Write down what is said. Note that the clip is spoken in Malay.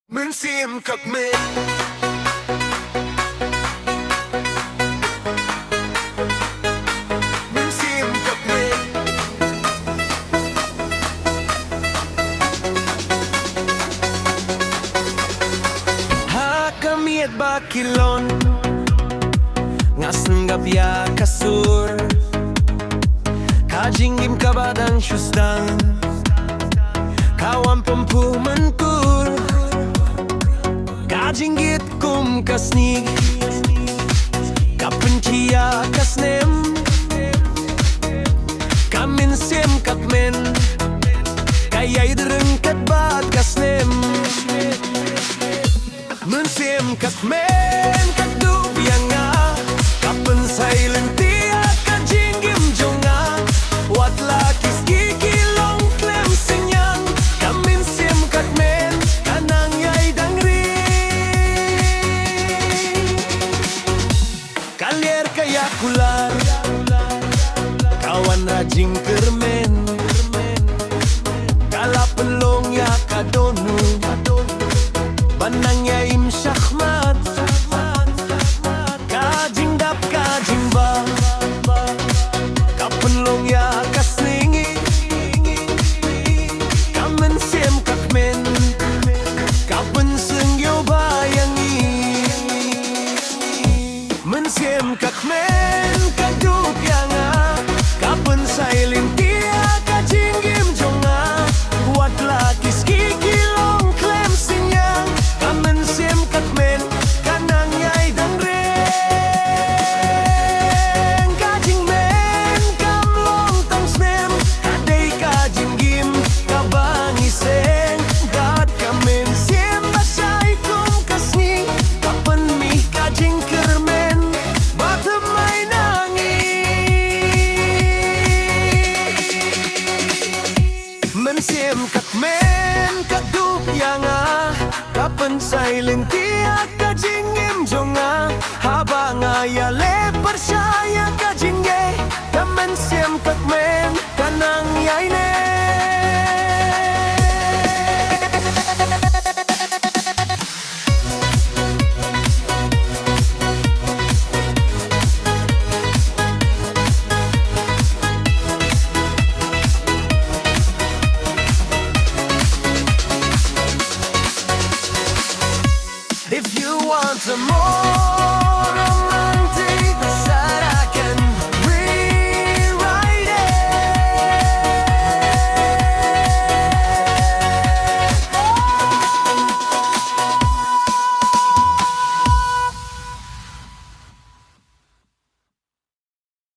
mynsiem kmen. Mynsiem kmen. Ha kamiet bakilon ngasn gabya kasur kajingim kabadang shustan kawan pempumenkur kajinggit kum kasnig kapencia kasnem mynsiem kmen kayay derengkat bat kasnem mynsiem kmen kadup yang kapen silent tia kajinggim jonga wat lakis kikilong klem senyang mynsiem kmen kanang yay dangri kalier kaya kular kawan rajing kermen kala pelong ya kadonu banang ya im syahmat kajing dap kajing ba kapenlong ya kasningi mynsiem kmen kapen sengyo bayangi mynsiem kmen kadup yang kapen sailin tia kajinggim jonga wat lakis kikilong klem sinyang mynsiem kmen kanang yay dangreng kajing men kamlong tang snem kadai kajinggim kabangiseng dat mynsiem basay kum kasni kapen mi kajing kermen batemay nangi mynsiem kmen kadup yang kapen silent tia kajinggim jonga habang ayale percaya kajingge mynsiem kmen kanang yay ne. If you want some more